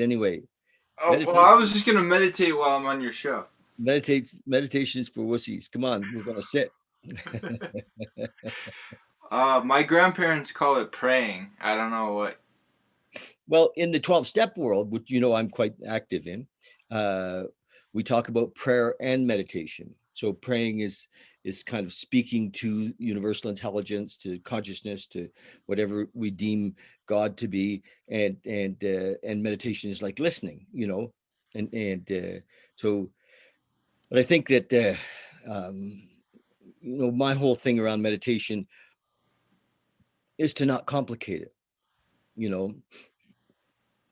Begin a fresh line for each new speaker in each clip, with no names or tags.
anyway.
Oh, well, I
Meditation,
was just gonna meditate while I'm on your show.
meditations for wussies. Come on, we're gonna sit.
My grandparents call it praying. I don't know what.
Well, in the 12-step world, which I'm quite active in, uh, we talk about prayer and meditation. So praying is kind of speaking to universal intelligence, to consciousness, to whatever we deem God to be, and meditation is like listening, and so. But I think that my whole thing around meditation is to not complicate it. You know,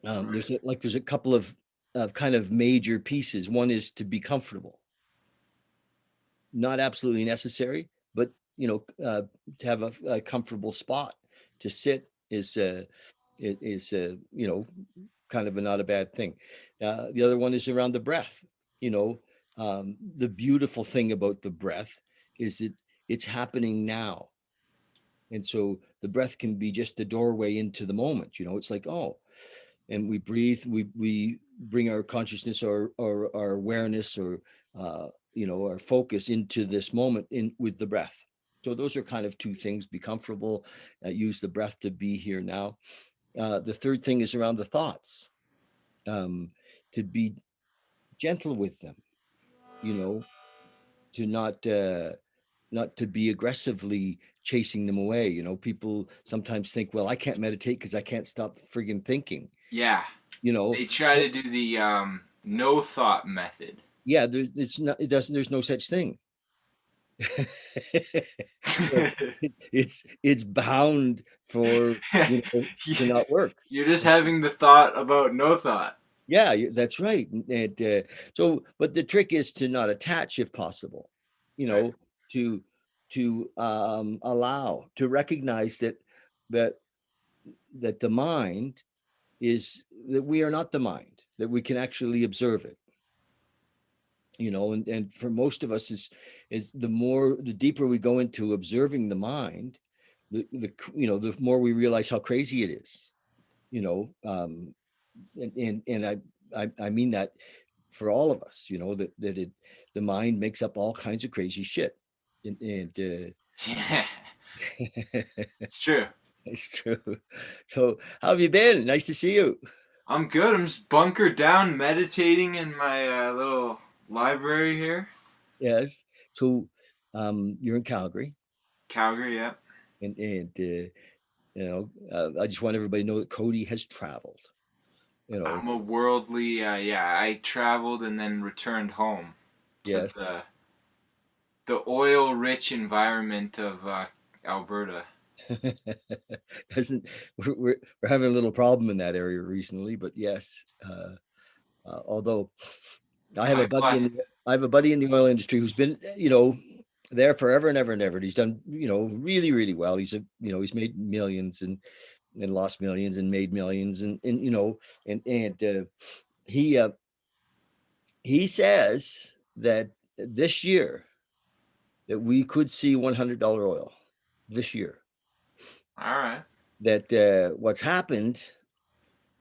Right.
there's a couple of kind of major pieces. One is to be comfortable, not absolutely necessary, but to have a comfortable spot to sit is kind of not a bad thing. The other one is around the breath. You know, the beautiful thing about the breath is that it's happening now. And so the breath can be just the doorway into the moment. It's like, oh, and we breathe, we bring our consciousness or our awareness or our focus into this moment in with the breath. So those are kind of two things: be comfortable, use the breath to be here now. The third thing is around the thoughts, um, to be gentle with them, you know to not to be aggressively chasing them away. People sometimes think, well, I can't meditate because I can't stop friggin' thinking.
Yeah,
you know
they try to do the no thought method.
yeah, there's no such thing. So it's bound for to not work.
You're just having the thought about no thought.
Yeah, that's right. And but the trick is to not attach if possible, you
Right.
know to allow to recognize that that the mind is that we are not the mind, that we can actually observe it. And for most of us is the deeper we go into observing the mind, the more we realize how crazy it is. you know um and I mean that for all of us, the mind makes up all kinds of crazy shit. And
Yeah,
uh,
it's true.
it's true. So how have you been? Nice to see you.
I'm good. I'm just bunkered down, meditating in my little library here.
Yes. So you're in Calgary,
Calgary, yeah.
and I just want everybody to know that Cody has traveled. you know
I'm a worldly, yeah, I traveled and then returned home to
yes.
the oil-rich environment of Alberta.
Doesn't we're having a little problem in that area recently, but yes. Although
Like what?
I have a buddy in the oil industry who's been, there forever and ever and ever. And he's done, really, really well. He's made millions and lost millions and made millions and he uh, he says that this year that we could see $100 oil this year.
All right.
That what's happened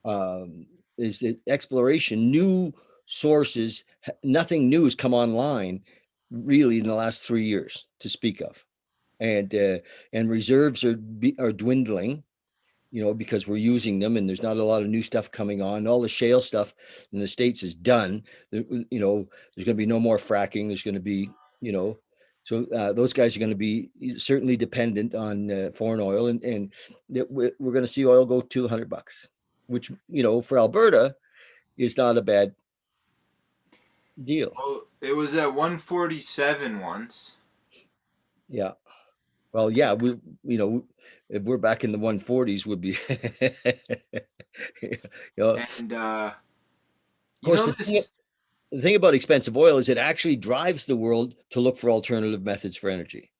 um, is that exploration, new sources, nothing new has come online really in the last 3 years to speak of, and reserves are dwindling. Because we're using them, and there's not a lot of new stuff coming on. All the shale stuff in the States is done. There's going to be no more fracking. There's going to be, you know, so those guys are going to be certainly dependent on foreign oil, and we're going to see oil go to $100, which for Alberta is not a bad deal.
Well, it was at 147 once.
Yeah. Well, yeah, if we're back in the 140s, would be, of
And you
course,
know this.
the thing about expensive oil is it actually drives the world to look for alternative methods for energy.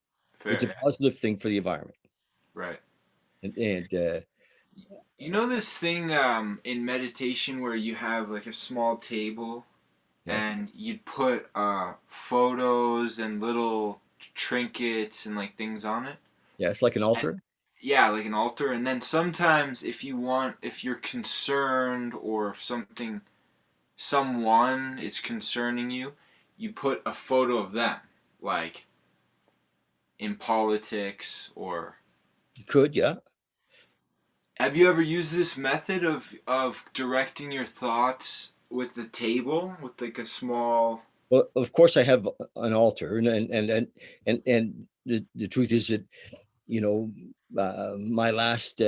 It's
Fair,
a
yeah.
positive thing for the environment.
Right.
And
You know this thing in meditation where you have like a small table
yes,
and you'd put photos and little trinkets and like things on it.
yes, like an
And
altar.
yeah, like an altar. And then sometimes if you want, if you're concerned or if something, someone is concerning you, you put a photo of them, like in politics or.
You could, yeah.
Have you ever used this method of directing your thoughts with the table with like a small.
Well, of course, I have an altar, and the truth is that, you know, my last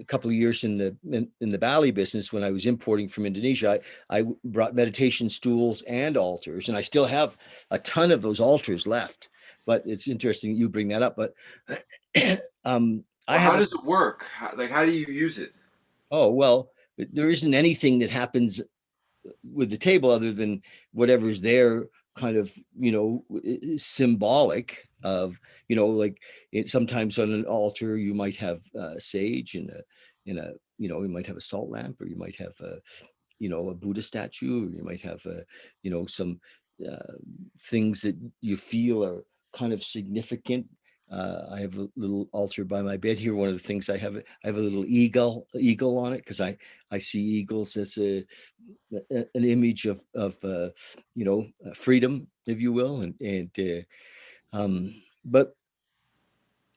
couple of years in the Bali business, when I was importing from Indonesia, I brought meditation stools and altars, and I still have a ton of those altars left. But it's interesting you bring that up. But I
Well, how
have a,
does it work? Like, how do you use it?
oh well, there isn't anything that happens with the table other than whatever's there, kind of, symbolic of, like sometimes on an altar you might have sage in a you might have a salt lamp, or you might have a Buddha statue, or you might have some uh, things that you feel are kind of significant. I have a little altar by my bed here. One of the things I have a little eagle on it, because I see eagles as an image of freedom, if you will, but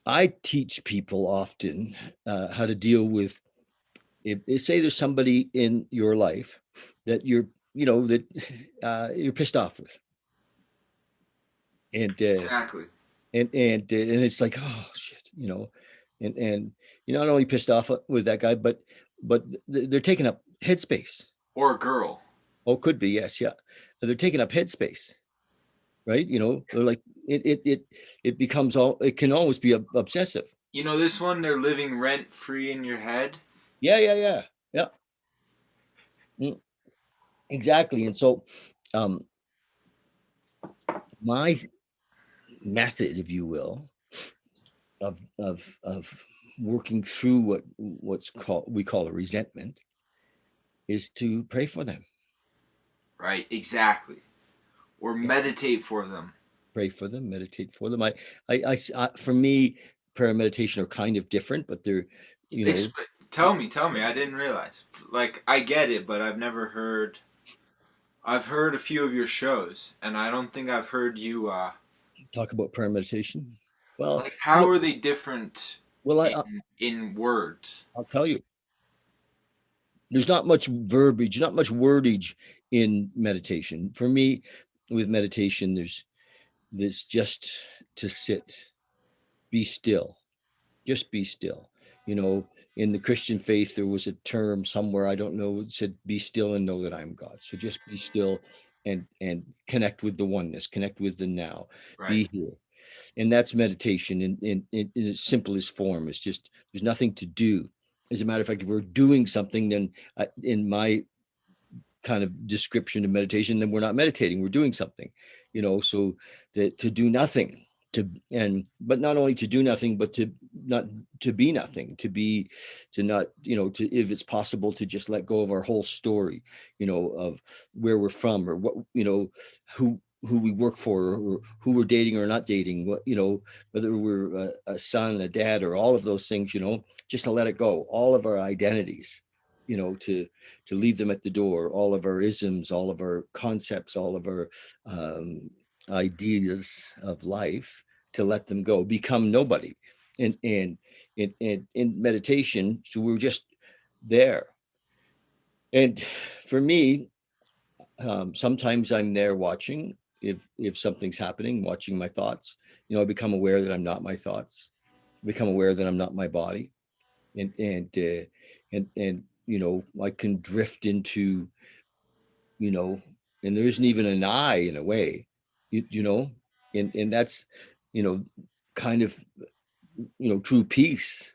I teach people often how to deal with, if say there's somebody in your life that you're pissed off with, and
Exactly.
and it's like, oh shit, and you're not only pissed off with that guy, but they're taking up headspace.
Or a girl.
Oh, could be, yes, yeah. They're taking up headspace, right? They're like, it becomes all, it can always be obsessive.
You know this one? They're living rent free in your head.
Yeah, yeah, yeah, yeah. Mm, exactly. And so, um, my method, if you will, of working through what's called we call a resentment, is to pray for them.
Right, exactly. Or
Yeah,
meditate for them.
pray for them, meditate for them. For me, prayer and meditation are kind of different, but they're, you know,
Tell me. I didn't realize. Like, I get it, but I've never heard. I've heard a few of your shows, and I don't think I've heard you.
talk about prayer and meditation. Well,
Like, how are they different
well,
in words?
I'll tell you, there's not much verbiage, not much wordage in meditation. For me, with meditation, there's just to sit, be still, just be still. In the Christian faith, there was a term somewhere, I don't know, it said, "Be still and know that I'm God." So just be still and connect with the oneness, connect with the now,
Right.
be here. And that's meditation in its simplest form. It's just, there's nothing to do. As a matter of fact, if we're doing something, then in my kind of description of meditation, then we're not meditating, we're doing something. So that to do nothing, but not only to do nothing, but to not to be nothing, to not, to, if it's possible, to just let go of our whole story, of where we're from, or what, who we work for, or who we're dating or not dating, what, whether we're a son, a dad, or all of those things, just to let it go, all of our identities, to leave them at the door, all of our isms, all of our concepts, all of our um, ideas of life, to let them go, become nobody. And in meditation, so we're just there. And for me, sometimes I'm there watching, if something's happening, watching my thoughts. I become aware that I'm not my thoughts, become aware that I'm not my body, and I can drift into, you know and there isn't even an I, in a way, you know and that's, you know kind of, true peace.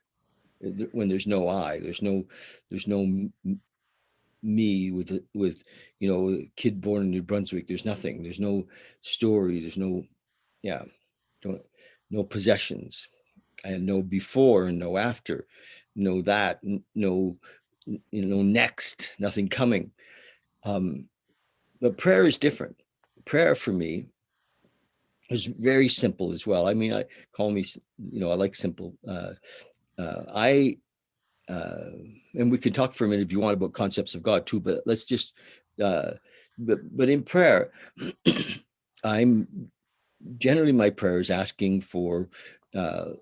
When there's no I, there's no me, with a kid born in New Brunswick. There's nothing, there's no story, there's no, yeah, don't no possessions, and no before and no after, no that, no, next, nothing coming. um but prayer is different. Prayer for me is very simple as well. I mean, I like simple, I uh, and we can talk for a minute if you want about concepts of God too, but let's just uh, but in prayer, I'm generally my prayer is asking for the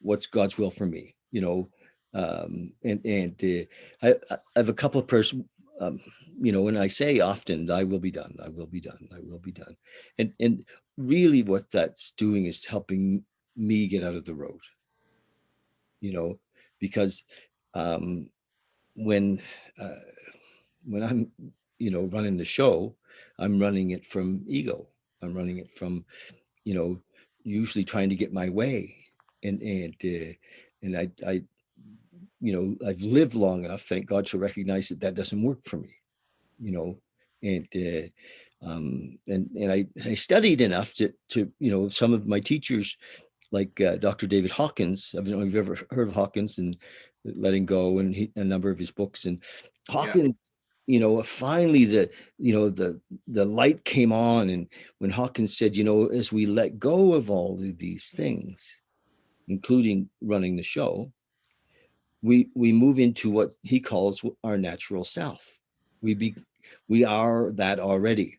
what's God's will for me, I have a couple of prayers, um, and I say often, "Thy will be done, Thy will be done, Thy will be done," and really what that's doing is helping me get out of the road, you know, because um, when uh, when I'm running the show, I'm running it from ego. I'm running it from you know, usually trying to get my way. And I I've lived long enough, thank God, to recognize that that doesn't work for me. You know, and I studied enough to some of my teachers, like Dr. David Hawkins. I don't know if you've ever heard of Hawkins and Letting Go, and a number of his books. And
Yeah.
Hawkins, finally the light came on, and when Hawkins said, as we let go of all of these things, including running the show, we move into what he calls our natural self. We be we are that already,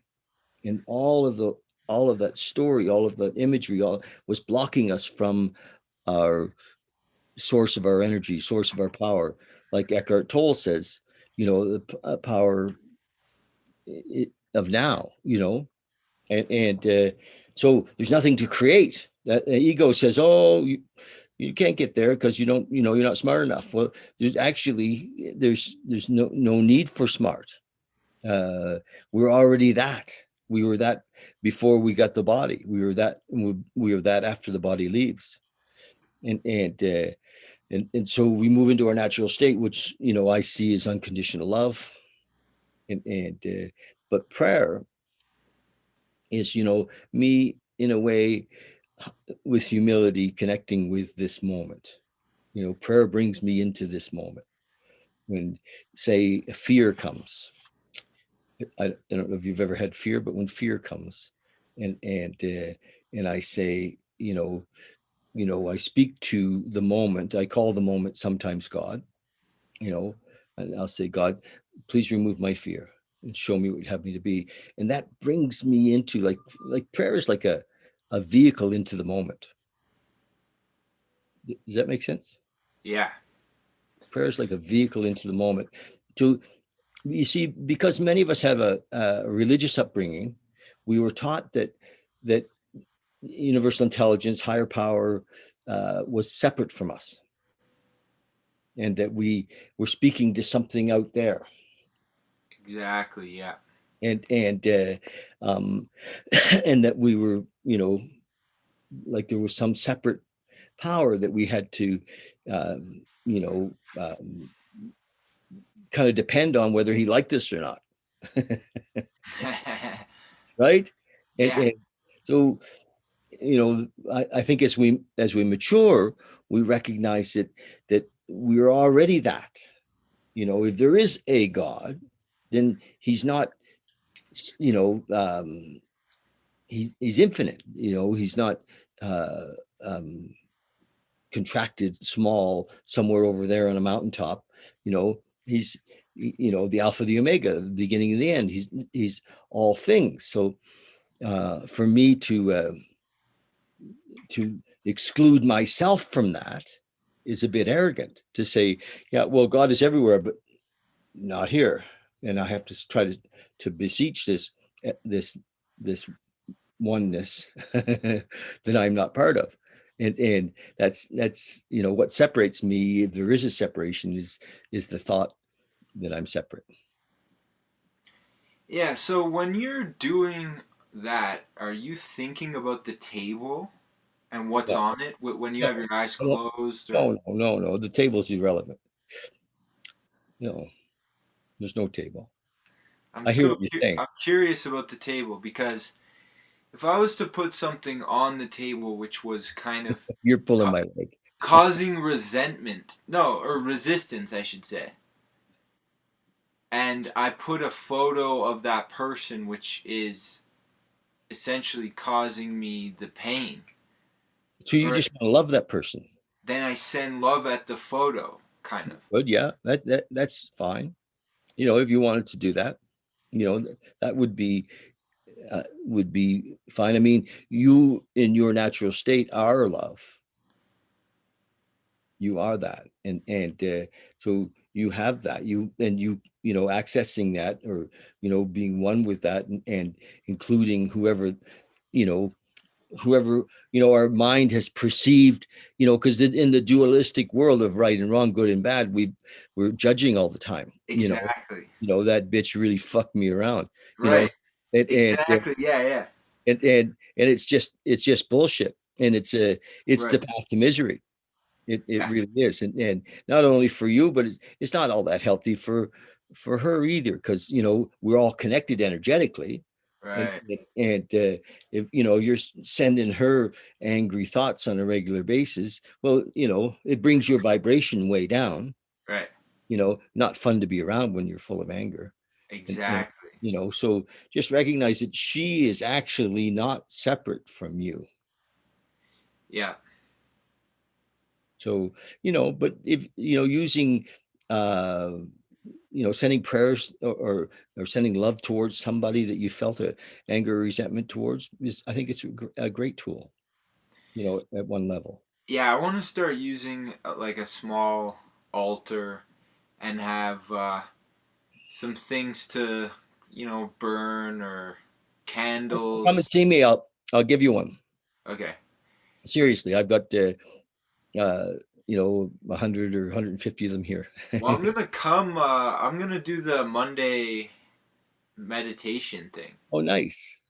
and all of that story, all of that imagery, all was blocking us from our source of our energy, source of our power. Like Eckhart Tolle says, the power of now, and so there's nothing to create. That ego says, "Oh, you can't get there because you don't, you're not smart enough." Well, there's no need for smart. Uh, we're already that. We were that before we got the body. We were that after the body leaves, and so we move into our natural state, which I see as unconditional love, and but prayer is me in a way with humility connecting with this moment. Prayer brings me into this moment. When, say, fear comes, I don't know if you've ever had fear, but when fear comes, and I say, I speak to the moment. I call the moment sometimes God, you know, and I'll say, God, please remove my fear and show me what you'd have me to be. And that brings me into like prayer is like a vehicle into the moment. Does that make sense?
Yeah.
Prayer is like a vehicle into the moment. To You see, because many of us have a religious upbringing, we were taught that universal intelligence, higher power, was separate from us, and that we were speaking to something out there,
Exactly. Yeah.
and um, and that we were, like there was some separate power that we had to, you know, kind of depend on whether he liked us or not, right?
Yeah.
And so I think as we mature, we recognize that we're already that. If there is a God, then he's not, you know, he's infinite. He's not uh, um, contracted, small, somewhere over there on a mountaintop. He's the Alpha, the Omega, the beginning and the end. He's all things. So for me to exclude myself from that is a bit arrogant, to say, yeah, well, God is everywhere, but not here. And I have to try to beseech this this oneness that I'm not part of. And that's what separates me, if there is a separation, is the thought that I'm separate.
Yeah. So when you're doing that, are you thinking about the table and what's
No,
on it when you
no,
have your eyes
no,
closed, or?
no, no, no. The table's irrelevant. No, there's no table. I hear what you're saying.
I'm curious about the table because if I was to put something on the table which was kind of
You're pulling
ca-
my leg.
causing resentment, no, or resistance, I should say, and I put a photo of that person which is essentially causing me the pain,
So you
or
just want to love that person.
then I send love at the photo, kind of.
Good, yeah, that's fine. If you wanted to do that, that would be fine. I mean, you in your natural state are love. You are that, and so you have that. Accessing that, or being one with that, and including you know whoever our mind has perceived, because in the dualistic world of right and wrong, good and bad, we're judging all the time.
Exactly.
That bitch really fucked me around. you know
Right.
and and uh,
Exactly. Yeah. Yeah.
and it's just bullshit, and it's the
Right.
path to misery. It
Yeah.
really is, and not only for you, but it's not all that healthy for her either, because we're all connected energetically, and
Right.
if you're sending her angry thoughts on a regular basis, well, it brings your vibration way down.
Right.
Not fun to be around when you're full of anger, and
Exactly.
so just recognize that she is actually not separate from you.
Yeah.
So, but if, using, uh, sending prayers, or sending love towards somebody that you felt a anger or resentment towards, I think it's a great tool, at one level.
Yeah. I want to start using like a small altar and have some things to, burn or
Come and
candles.
see me. I'll give you one.
Okay.
Seriously, I've got, 100 or 150 of them here.
Well, I'm gonna come. I'm gonna do the Monday meditation thing.
Oh, nice.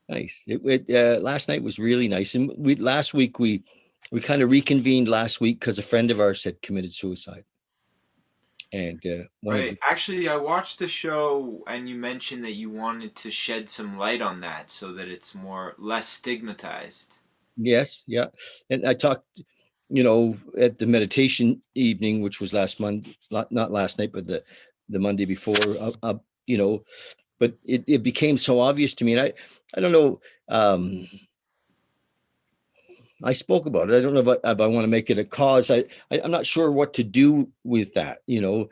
Nice. Last night was really nice. And last week, we kind of reconvened last week because a friend of ours had committed suicide. And one of
Right.
the
Actually, I watched the show, and you mentioned that you wanted to shed some light on that so that it's more less stigmatized.
Yes, yeah. And I talked, at the meditation evening, which was last Monday, not last night, but the Monday before, you know, but it became so obvious to me. And I don't know. I spoke about it. I don't know if I want to make it a cause. I'm not sure what to do with that. In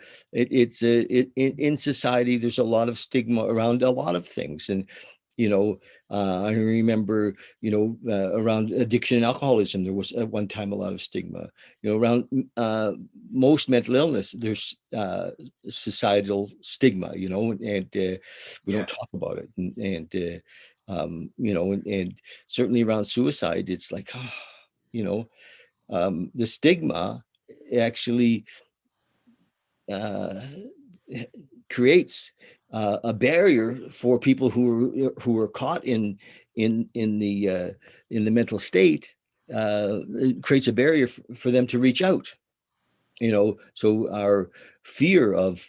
society, there's a lot of stigma around a lot of things, and you know, I remember, around addiction and alcoholism, there was at one time a lot of stigma. Around most mental illness, there's societal stigma. And we
Yeah.
don't talk about it, and certainly around suicide, it's like, you know, the stigma actually uh, creates a barrier for people who are caught in the mental state. It creates a barrier for them to reach out. So our fear of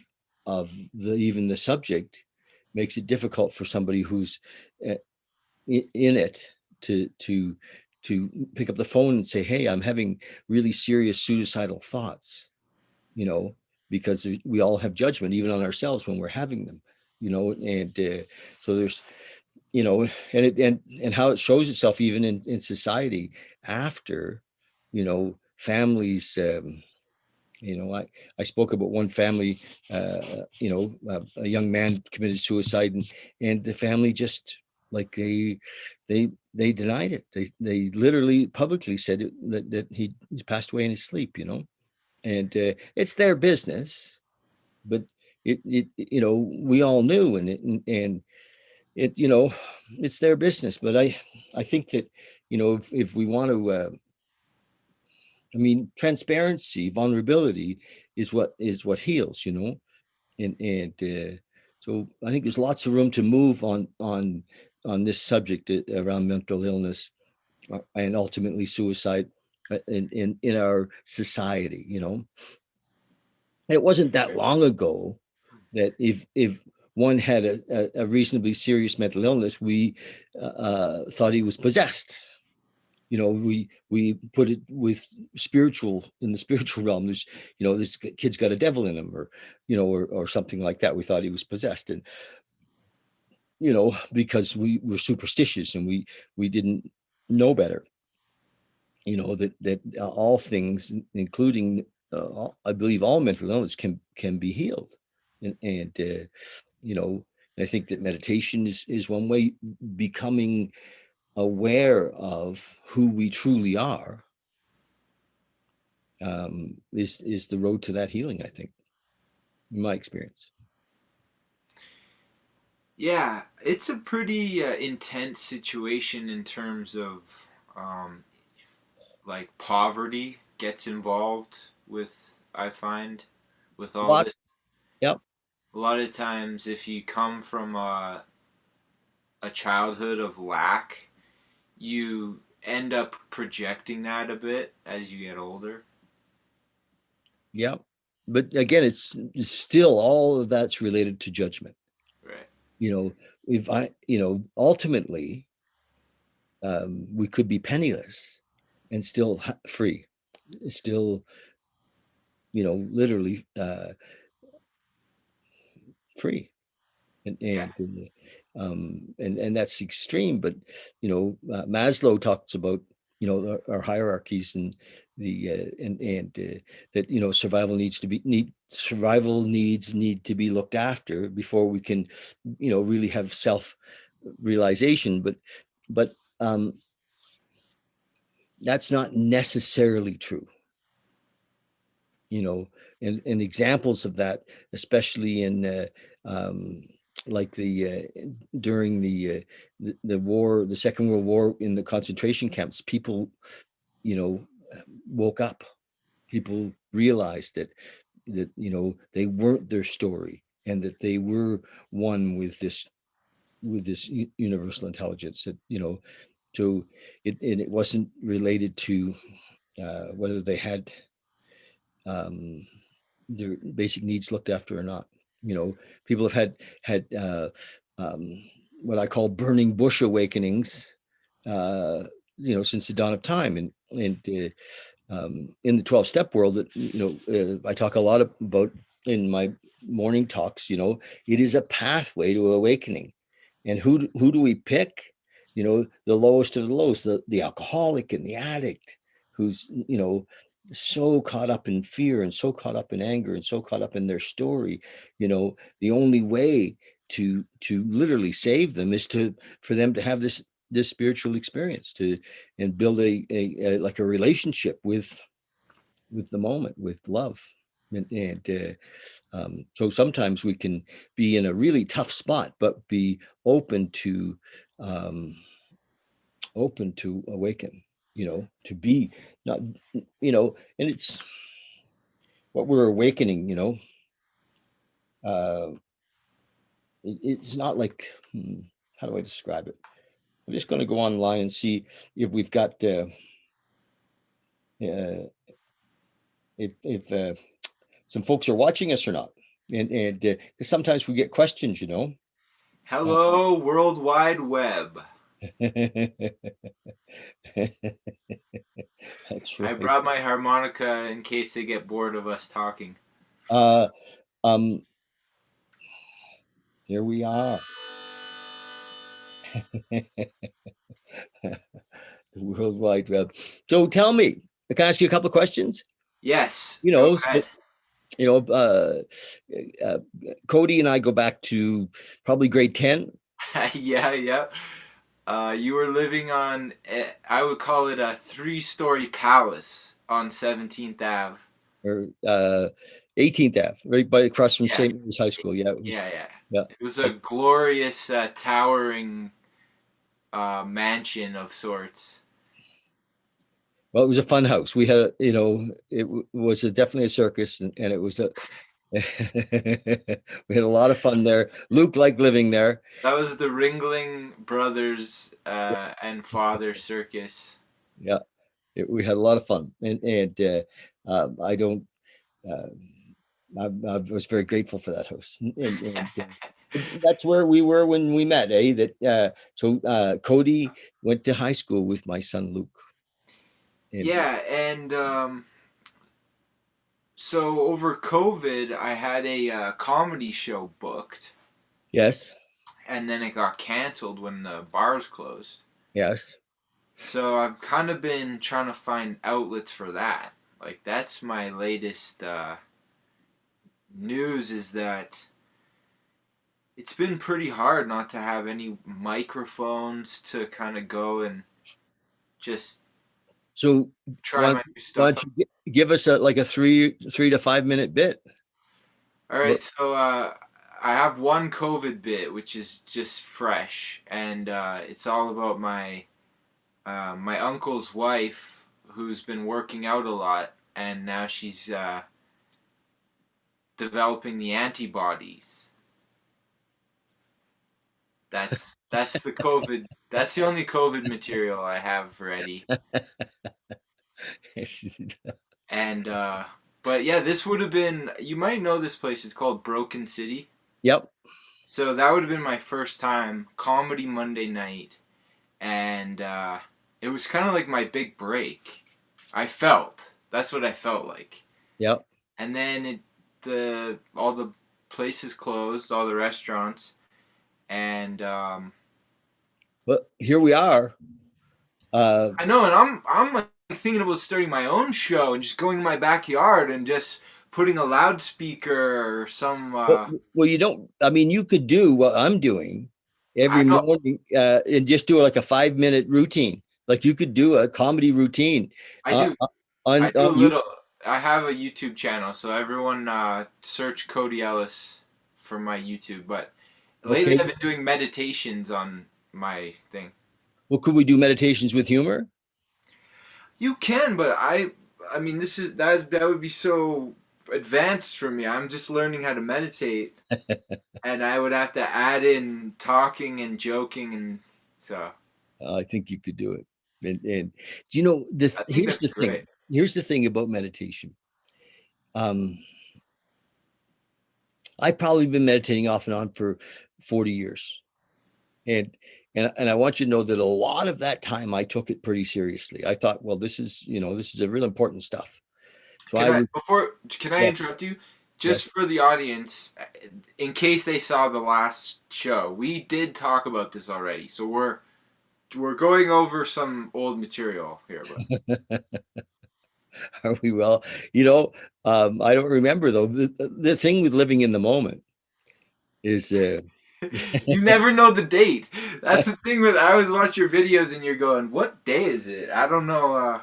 even the subject makes it difficult for somebody who's uh, in it to pick up the phone and say, hey, I'm having really serious suicidal thoughts, you know because we all have judgment even on ourselves when we're having them. And so there's, and how it shows itself even in society after, families. I spoke about one family, a young man committed suicide, and the family just, like, they denied it. They literally publicly said that he passed away in his sleep. And it's their business, but we all knew, and it it's their business. But I think that, if we want to, I mean, transparency, vulnerability is what heals, and so I think there's lots of room to move on this subject, around mental illness, and ultimately suicide, in our society. It wasn't that long ago that if one had a reasonably serious mental illness, we thought he was possessed. We put it with spiritual in the spiritual realm. This kid's got a devil in him, or something like that. We thought he was possessed, and because we were superstitious, and we didn't know better. that all things, including I believe all mental illness, can be healed. And you know, I think that meditation is one way. Becoming aware of who we truly are is the road to that healing, I think, in my experience.
Yeah, it's a pretty intense situation in terms of um, like poverty gets involved with, I find, with all
Lot,
this.
yep,
A lot of times, if you come from a childhood of lack, you end up projecting that a bit as you get older.
yep. But again, it's still all of that's related to judgment.
Right.
You know, if I, ultimately, we could be penniless and still free, still, literally free.
Yeah.
And that's extreme. But Maslow talks about our hierarchies, and the that survival needs need to be looked after before we can really have self realization. But um, that's not necessarily true. you know and examples of that, especially in um, like during the war, the Second World War, in the concentration camps, people you know woke up. People realized that they weren't their story, and that they were one with this universal intelligence. That so it wasn't related to whether they had um, their basic needs looked after or not. People have had um, what I call burning bush awakenings, uh, since the dawn of time. And in the 12-step world, that I talk a lot about in my morning talks. It is a pathway to awakening. And who do we pick? The lowest of the lowest, the alcoholic and the addict, who's so caught up in fear, and so caught up in anger, and so caught up in their story. The only way to literally save them is to for them to have this spiritual experience, to and build a like a relationship with the moment, with love. And so sometimes we can be in a really tough spot, but be open to um, awaken. To be not, and it's what we're awakening. Uh, it's not like, how do I describe it? I'm just going to go online and see if we've got uh, if some folks are watching us or not. And sometimes we get questions. Uh,
Hello, World Wide Web.
That's
I
right.
brought my harmonica in case they get bored of us talking.
Uh, um, Here we are. The World Wide Web. So tell me, can I ask you a couple of questions?
Yes,
You
go
know,
ahead.
so, you know, uh, uh, Cody and I go back to probably grade 10,
Yeah, yeah. You were living on, I would call it a three-story palace on 17th Ave.
or 18th Ave, right by across from
Yeah,
St. Mary's High School. Yeah, it was.
yeah, yeah.
Yeah.
It was a glorious, towering mansion of sorts.
Well, it was a fun house. We had, was definitely a circus, and it was a. We had a lot of fun there. Luke liked living there.
That was the Ringling Brothers and Father Circus.
Yeah, we had a lot of fun, and I don't. Uh, I was very grateful for that house, that's where we were when we met. Cody went to high school with my son Luke, and
Yeah, and so over COVID, I had a comedy show booked,
yes,
and then it got canceled when the bars closed.
yes,
So I've kind of been trying to find outlets for that. Like that's my latest news is that it's been pretty hard not to have any microphones to kind of go and just
So
try
why,
my new
why
stuff
don't
out.
you give us a like a 3 to 5 minute bit?
All right,
What,
so I have one COVID bit which is just fresh, and it's all about my uncle's wife who's been working out a lot, and now she's developing the antibodies. That's the COVID. That's the only COVID material I have ready. And but yeah, this would have been. You might know this place. It's called Broken City.
Yep,
So that would have been my first time comedy Monday night, and it was kind of like my big break. I felt that's what I felt like.
yep.
And then the all the places closed, all the restaurants, and
But here we are. Uh,
I know, and I'm like thinking about starting my own show and just going in my backyard and just putting a loudspeaker or some.
well, well, you don't. I mean, you could do what I'm doing
I
every
know
morning and just do like a 5 minute routine. Like you could do a comedy routine
I
uh,
do.
uh,
I do a
on you.
little. I have a YouTube channel, so everyone search Cody Ellis for my YouTube. But lately,
Okay.
I've been doing meditations on my thing.
Well, could we do meditations with humor?
You can, but I mean, this is that would be so advanced for me. I'm just learning how to meditate, and I would have to add in talking and joking, and so
I think you could do it. And do you know this?
I think that'd be great.
Here's the thing about meditation. Um, I've probably been meditating off and on for 40 years. And and I want you to know that a lot of that time I took it pretty seriously. I thought, well, this is a real important stuff. So
Can
I
I
would,
before can I
yeah,
interrupt you?
yes.
Just for the audience, in case they saw the last show, we did talk about this already. So we're going over some old material here, but
Are we well? I don't remember though. The thing with living in the moment is
you never know the date. That's the thing with I always watch your videos and you're going, "What day is it?" I don't know.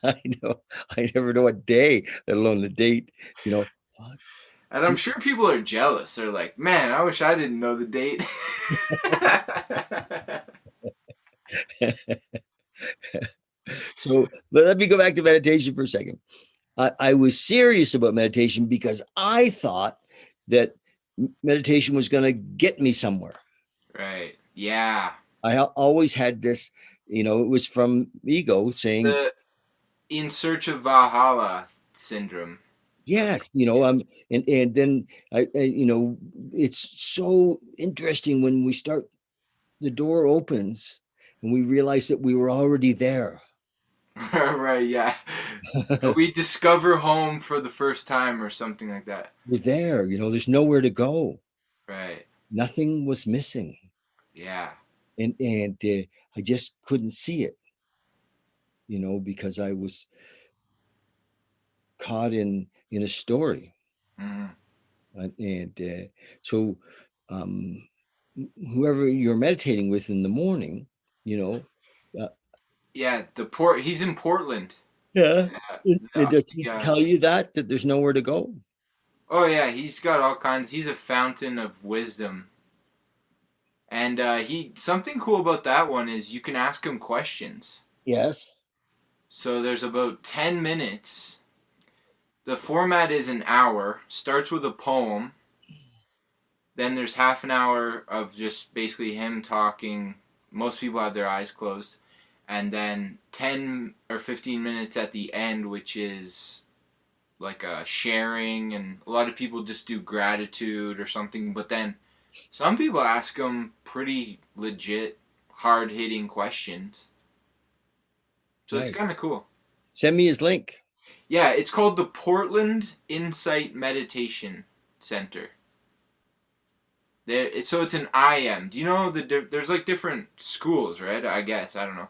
I know I never know what day, let alone the date, you know.
And I'm sure people are jealous. They're like, "Man, I wish I didn't know the date."
So let me go back to meditation for a second. I was serious about meditation because I thought that meditation was going to get me somewhere.
Right. Yeah.
I always had this, it was from ego saying,
The In Search of Valhalla syndrome. That's
yes,
yeah.
and then it's so interesting when we start, the door opens and we realize that we were already there.
Right, yeah. We discover home for the first time or something like that.
We're there, there's nowhere to go.
Right.
Nothing was missing.
Yeah.
And I just couldn't see it, because I was caught in a story.
Hmm.
And so um, whoever you're meditating with in the morning, you know, uh,
Yeah, he's in Portland.
yeah,
Uh,
does
the,
he tell you that there's nowhere to go?
oh yeah, he's got all kinds. He's a fountain of wisdom. And he something cool about that one is you can ask him questions.
Yes.
So there's about 10 minutes. The format is an hour, starts with a poem. Then there's half an hour of just basically him talking. Most people have their eyes closed. And then 10 or 15 minutes at the end, which is like a sharing. And a lot of people just do gratitude or something. But then some people ask him pretty legit, hard hitting questions. So it's
Nice.
kind of cool.
Send me his link.
Yeah, it's called the Portland Insight Meditation Center. So it's an IM. Do you know there's like different schools, right? I guess I don't know.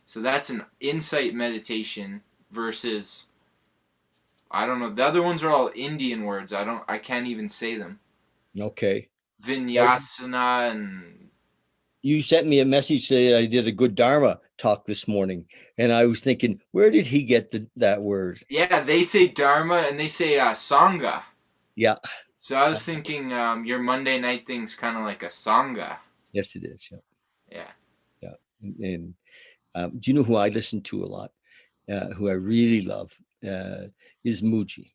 So that's an insight meditation versus I don't know. The other ones are all Indian words. I can't even say them.
Okay. Well,
Vinyasana and
you sent me a message saying I did a good Dharma talk this morning, and I was thinking, where did he get that word?
yeah, they say Dharma and they say Sangha.
Yeah.
So I was thinking your Monday night thing's kind of like a Sangha.
Yes, it is. Yeah.
Yeah.
Yeah. And do you know who I listen to a lot? Who I really love is Muji.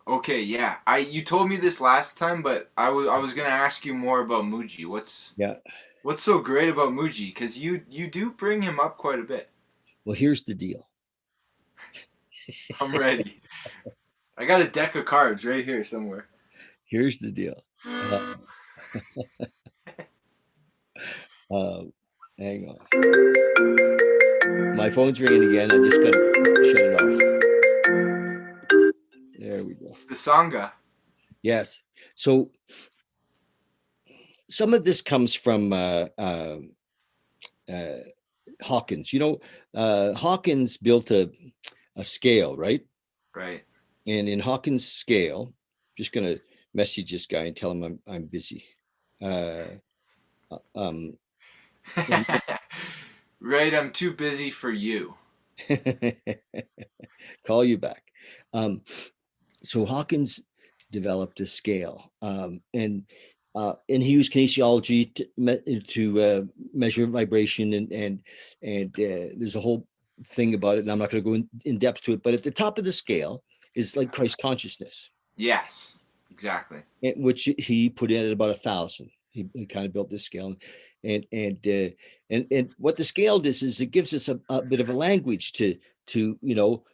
Okay, yeah. You told me this last time, but I was gonna ask you more about Muji.
Yeah.
What's so great about Muji? Because you do bring him up quite a bit.
Well, here's the deal.
I'm ready. I got a deck of cards right here somewhere.
Here's the deal. Uh, uh, hang on. My phone's ringing again. I just got to shut it off. There we go.
It's the Sangha.
Yes. So some of this comes from Hawkins. Hawkins built a scale, right?
Right.
And in Hawkins' scale, just going to message this guy and tell him I'm busy. Uh, um,
Right, I'm too busy for you.
call you back. So Hawkins developed a scale, and he used kinesiology to measure vibration, and there's a whole thing about it, and I'm not going to go in depth to it. But at the top of the scale is like Christ consciousness,
Yes, exactly.
which he put in at about 1,000. He kind of built this scale, and what the scale does is it gives us a bit of a language to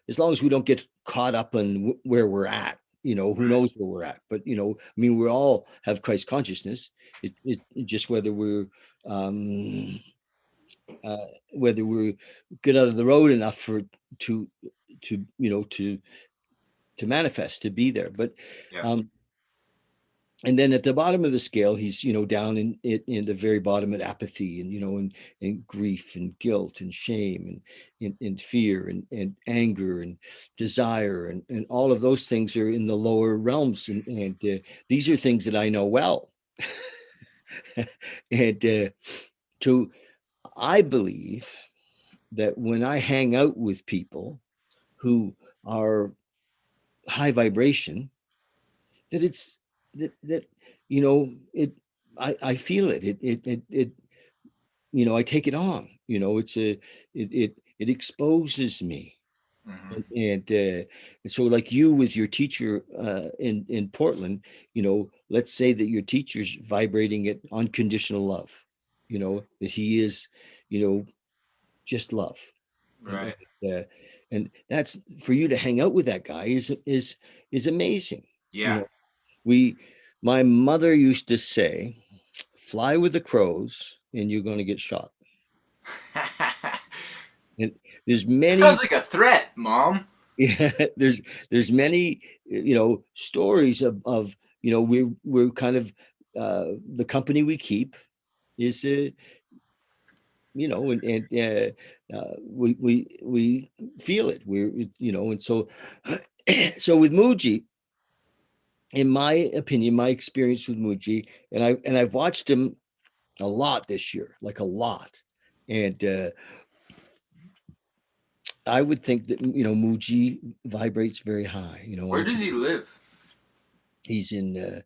as long as we don't get caught up in where we're at. Who
Right.
knows where we're at, but I mean, we all have Christ consciousness. It just um uh whether we're get out of the road enough for to to manifest, to be there. But
Yeah.
um and then at the bottom of the scale, he's down in the very bottom at apathy, and grief and guilt and shame and fear and anger and desire, and all of those things are in the lower realms, and these are things that I know well. And so I believe that when I hang out with people who are high vibration, that it's that it I feel it I take it on. It exposes me.
Hmm.
And so, like you with your teacher in Portland, let's say that your teacher's vibrating at unconditional love, that he is, you know just love. and
Right.
and, uh, and that's for you to hang out with that guy is amazing. you
Yeah.
know we My mother used to say, fly with the crows and you're going to get shot.
That
And there's many
sounds like a threat, Mom.
yeah, there's many stories of we're kind of the company we keep is we feel it. And so so with Muji, in my opinion, my experience with Muji, and I've watched him a lot this year, like a lot. And I would think that Muji vibrates very high.
Where does he live?
He's in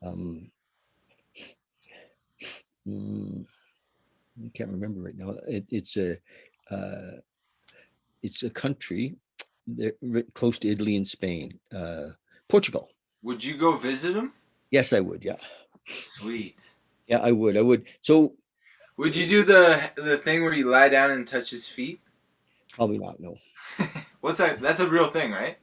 um, mm, I can't remember right now. Uh, it's a country there, close to Italy and Spain, Portugal.
Would you go visit him?
Yes, I would. Yeah,
Sweet.
yeah, I would. I would. So
Would you do the thing where you lie down and touch his feet?
probably not. No.
What's that? That's a real thing, right?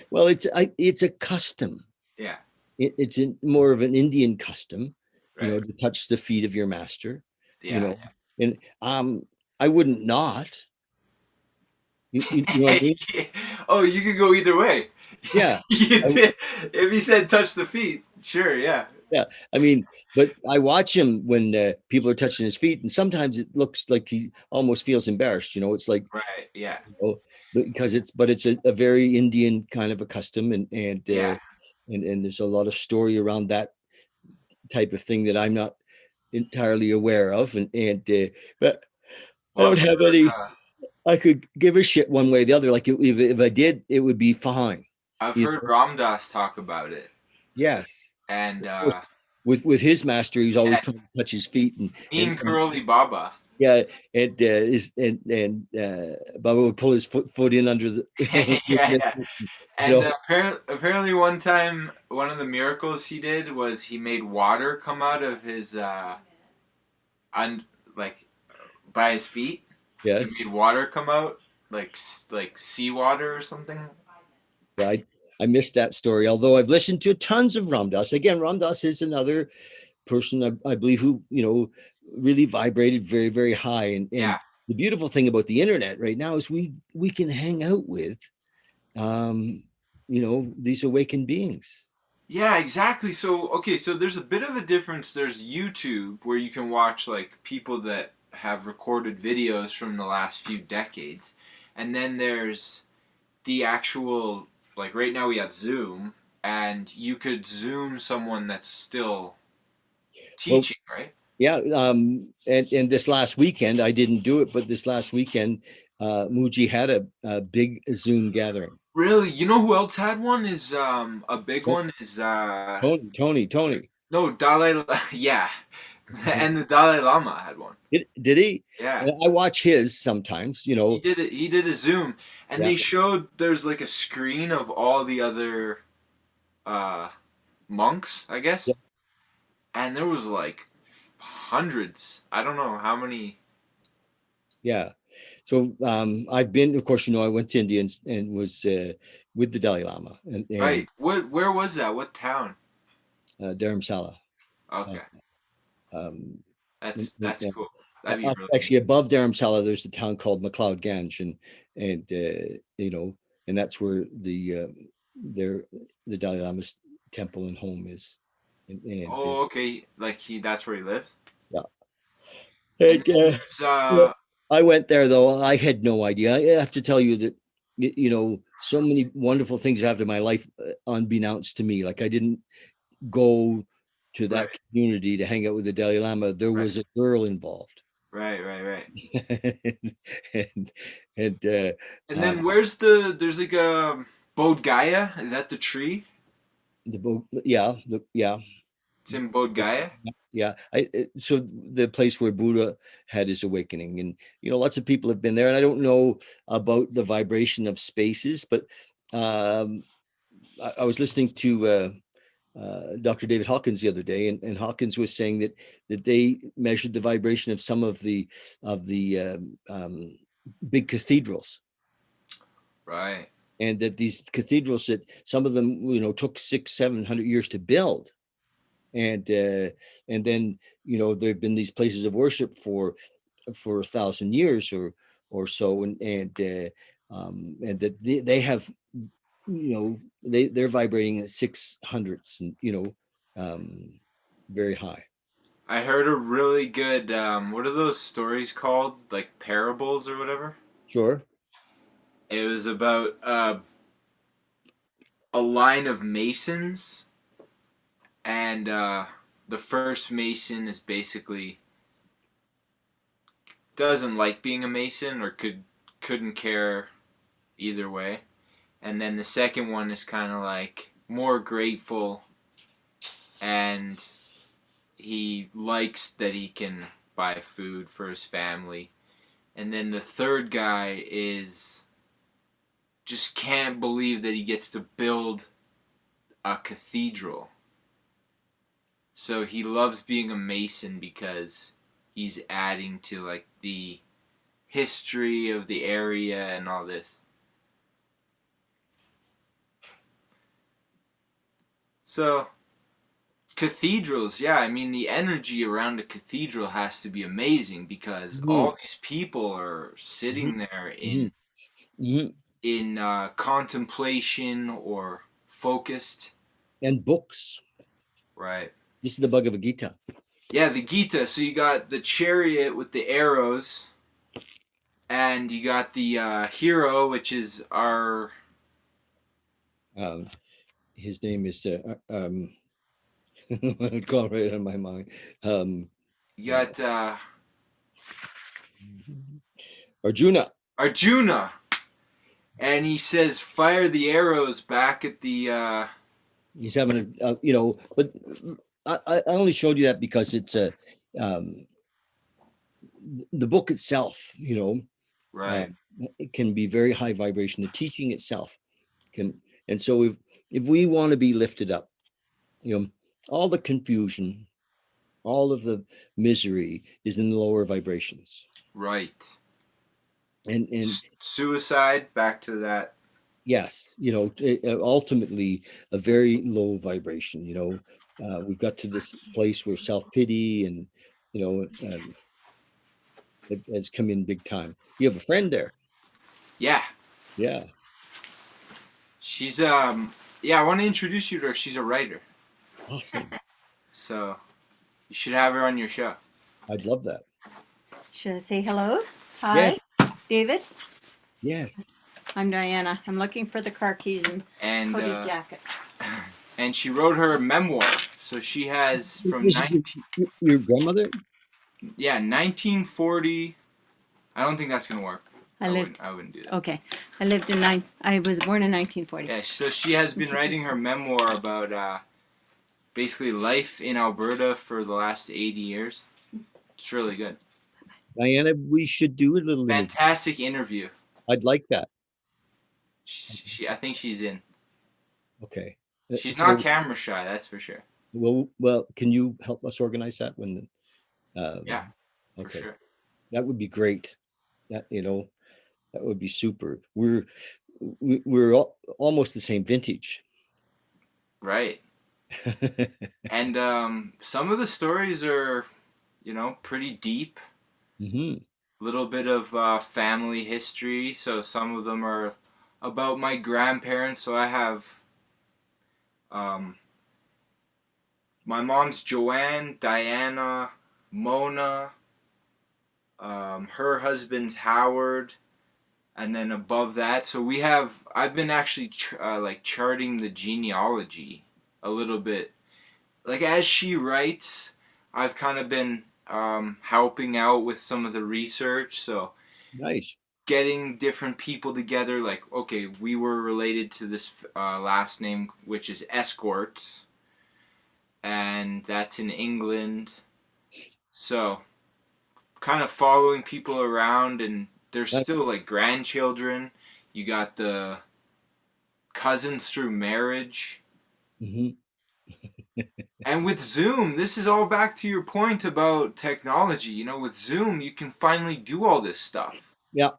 Well, it's a custom.
Yeah.
It's more of an Indian custom,
Right.
to touch the feet of your master. You
Yeah.
know, and I wouldn't not. You know what I mean?
Oh, you could go either way.
Yeah.
You
I,
did. If he said touch the feet, sure, yeah.
Yeah, I mean, but I watch him when people are touching his feet, and sometimes it looks like he almost feels embarrassed. It's like,
Right. Yeah.
oh, because it's a very Indian kind of a custom,
Yeah.
and there's a lot of story around that type of thing that I'm not entirely aware of, and but I
Well,
don't
I've
have
heard,
any. I could give a shit one way or the other. Like if I did, it would be fine.
I've
You
heard
know?
Ramdas talk about it,
Yes.
and
Of course, with his master, he's always
yeah,
trying to touch his feet,
Neem Karoli Baba.
yeah, Baba would pull his foot in under the,
Yeah, yeah.
you
And
know,
apparently, one time, one of the miracles he did was he made water come out of his un like by his feet. He
yes.
made water come out like seawater or something.
Yeah, I missed that story. Although I've listened to tons of Ram Dass. Again, Ram Dass is another person I believe who really vibrated very very high. And
Yeah.
the beautiful thing about the internet right now is we can hang out with um, these awakened beings.
Yeah, exactly. So, okay, so there's a bit of a difference. There's YouTube where you can watch like people that have recorded videos from the last few decades. And then there's the actual like right now we have Zoom and you could Zoom someone that's still
Well,
teaching, right?
yeah, and this last weekend I didn't do it, but this last weekend Muji had a big Zoom gathering.
Really? You know who else had one is a big one is
Tony.
no Dalai yeah. And the Dalai Lama had one.
Did he?
Yeah.
And I watch his sometimes,
He did it. He did a Zoom, and
Yeah.
they showed there's like a screen of all the other uh, monks, I
Yeah.
guess, and there was like hundreds. I don't know how many.
Yeah. So I've been, of course, I went to India and was with the Dalai Lama and
Right? What? Where was that? What town?
Dharamsala. Uh,
Okay,
um,
that's cool. That'd be really
Actually,
neat.
above Dharamsala, there's a town called McLeod Ganj, and and that's where their the Dalai Lama's temple and home is, and
Oh, okay. Like that's where he lives.
yeah.
And
And,
then there's
yeah, I went there though. I had no idea. I have to tell you that so many wonderful things happened in my life unbeknownst to me. Like I didn't go to
right,
that community to hang out with the Dalai Lama. There
right,
was a girl involved.
right.
and and uh,
And
uh,
then there's like a Bodh Gaya. Is that the tree?
yeah,
It's in Bodh Gaya.
yeah. So the place where Buddha had his awakening, and lots of people have been there, and I don't know about the vibration of spaces, but um, I was listening to Dr. David Hawkins the other day, and Hawkins was saying that they measured the vibration of some of the big cathedrals,
Right.
and that these cathedrals, that some of them took 600-700 years to build, and then there've been these places of worship for 1,000 years or so, and that they have they're vibrating at 600s, and um very high.
I heard a really good what are those stories called? Like parables or whatever?
Sure.
It was about a line of masons and the first mason is basically doesn't like being a mason or couldn't care either way. And then the second one is kind of like more grateful and he likes that he can buy food for his family. And then the third guy is just can't believe that he gets to build a cathedral. So he loves being a mason because he's adding to like the history of the area and all this. So cathedrals, yeah, I mean the energy around a cathedral has to be amazing because
Mhm,
all these people are
mhm,
sitting there
mhm, mhm.
in contemplation or focused.
And books.
Right.
This is the Bhagavad Gita.
Yeah, the Gita. So you got the chariot with the arrows, and you got the hero, which is our.
Um, his name is it's gone right out of my mind. Um,
You
uh,
got
Arjuna.
Arjuna, and he says, "Fire the arrows back at the."
He's having but I only showed you that because it's um, the book itself.
Right,
It can be very high vibration. The teaching itself can, and so if we want to be lifted up, you know, all the confusion, all of the misery is in the lower vibrations,
right.
and
Suicide. Back to that.
yes, ultimately a very low vibration. We've got to this place where self-pity and it has come in big time. You have a friend there.
Yeah,
Yeah,
she's Yeah, I want to introduce you to her. She's a writer,
awesome.
so you should have her on your show.
I'd love that.
Should I say hello?
Yeah.
Hi, David.
Yes.
I'm Diana. I'm looking for the car keys and
And
Cody's jacket.
and she wrote her memoir. So she has from
This is
19
your grandmother.
1940. I don't think that's gonna work.
I lived.
I wouldn't do that.
Okay, I lived in nine. I was born in 1940.
Yeah, so she has been writing her memoir about basically life in Alberta for the last 80 years. It's really good.
Diana, we should do a little interview.
Fantastic interview.
I'd like that.
I think she's in.
Okay.
She's
So,
not camera shy, that's for sure.
well, can you help us organize that when?
Yeah, for
Okay,
sure.
that would be great. That would be super. We're almost the same vintage.
Right. And some of the stories are, pretty deep.
Hmm.
Little bit of family history. So some of them are about my grandparents. So I have um, my mom's Joanne, Diana, Mona, her husband's Howard, and then above that. So I've been actually like charting the genealogy a little bit. Like as she writes, I've kind of been helping out with some of the research. So
Nice.
getting different people together, like, okay, we were related to this last name, which is Escorts, and that's in England. So kind of following people around, and there's still like grandchildren. You got the cousins through marriage.
Hmm.
And with Zoom, this is all back to your point about technology. With Zoom, you can finally do all this stuff.
Yeah.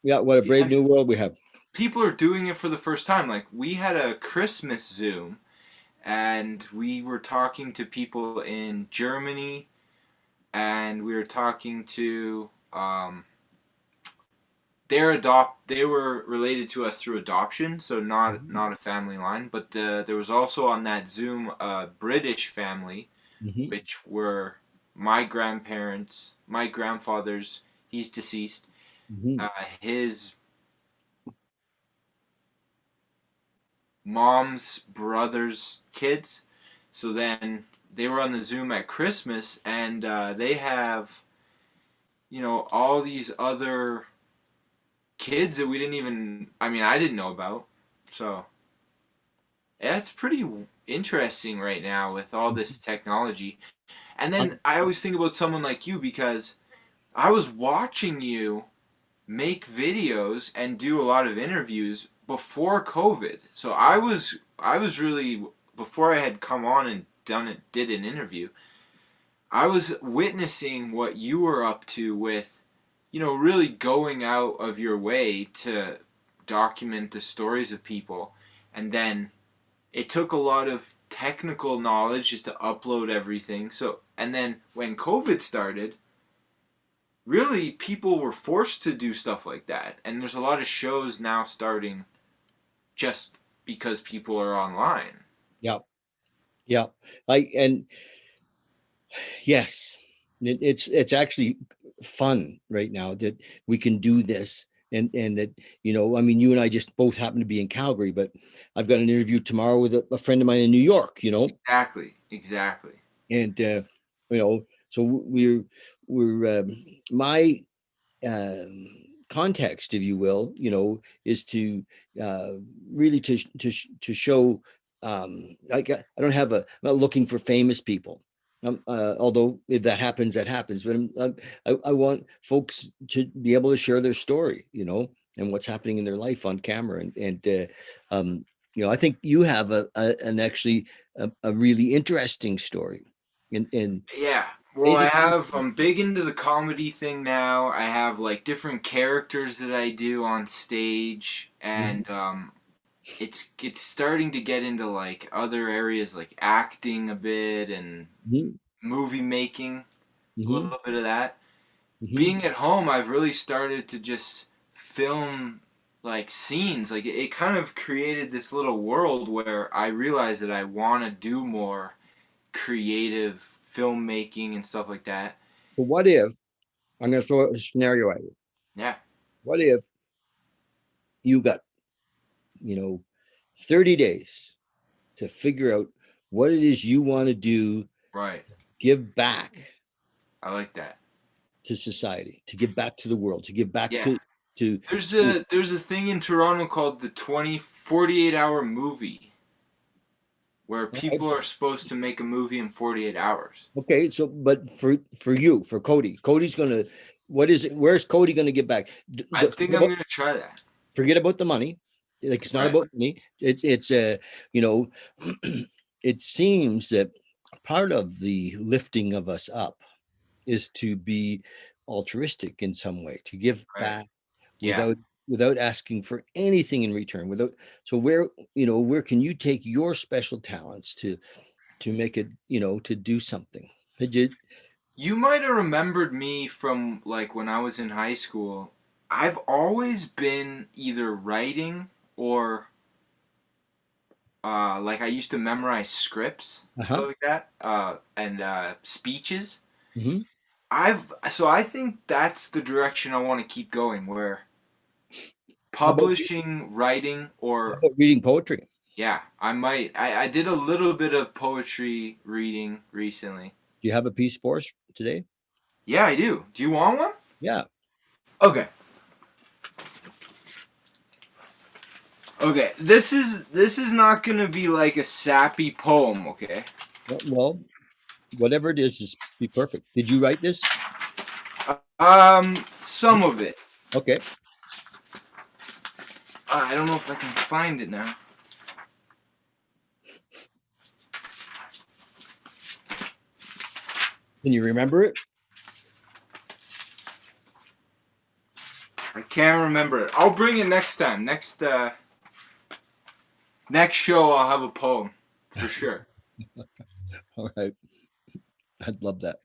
Yeah. What a brave
And
new world we have.
people are doing it for the first time. Like, we had a Christmas Zoom, and we were talking to people in Germany, and we were talking to they were related to us through adoption, so not a family line, but there was also on that Zoom a British family,
Hmm.
which were my grandparents, my grandfather's. He's deceased.
Hmm.
His mom's brother's kids. So then they were on the Zoom at Christmas, and they have all these other kids that we didn't even. I mean, I didn't know about. So yeah, it's pretty interesting right now with all this technology. And then I always think about someone like you, because I was watching you make videos and do a lot of interviews before COVID. So I was really, before I had come on and did an interview, I was witnessing what you were up to with, really going out of your way to document the stories of people. And then it took a lot of technical knowledge just to upload everything. So, and then when COVID started, really people were forced to do stuff like that. And there's a lot of shows now starting just because people are online.
Yeah. Yeah. And yes, it's actually fun right now that we can do this, and that, I mean, you and I just both happen to be in Calgary, but I've got an interview tomorrow with a friend of mine in New York.
Exactly.
And so we're my um, context, if you will, is to uh, really to show. I don't have I'm not looking for famous people. Although if that happens, that happens. But I want folks to be able to share their story, and what's happening in their life on camera. Um, I think you have an actually a really interesting story. And
Yeah. Well,
anything.
I'm big into the comedy thing now. I have like different characters that I do on stage,
Mhm,
and it's starting to get into like other areas like acting a bit and
mhm,
movie making, a
mhm,
little bit of that.
mhm.
Being at home, I've really started to just film like scenes. Like it kind of created this little world where I realized that I want to do more creative filmmaking and stuff like that.
So what if I'm going to throw a scenario at you?
Yeah,
What if you got, you know, 30 days to figure out what it is you want to do,
right.
give back
I like that.
to society, to give back to the world, to give back
Yeah.
to
There's a thing in Toronto called the 48 hour movie where
right?
people are supposed to make a movie in 48 hours.
Okay, so but for you, for Cody's going to, what is it? Where's Cody going to give back?
I think I'm going to try that.
Forget about the money. Like, it's not
Right.
about me. It's you know, it seems that part of the lifting of us up is to be altruistic in some way, to give
Right.
back
Yeah.
without asking for anything in return. Without So where can you take your special talents to make it, to do something? Did you?
You might have remembered me from like when I was in high school. I've always been either writing or like I used to memorize scripts and
Uh-huh.
stuff like that, and speeches.
Hmm.
I think that's the direction I want to keep going, where
How about
publishing, writing, or
reading poetry?
yeah, I did a little bit of poetry reading recently.
Do you have a piece for us today?
Yeah, I do. Do you want one?
Yeah.
Okay. Okay. This is not gonna be like a sappy poem. Okay.
Well, whatever it is be perfect. Did you write this?
Some of it.
Okay.
I don't know if I can find it now.
Can you remember it?
I can't remember it. I'll bring it next time. Next show, I'll have a poem for sure.
All right. I'd love that.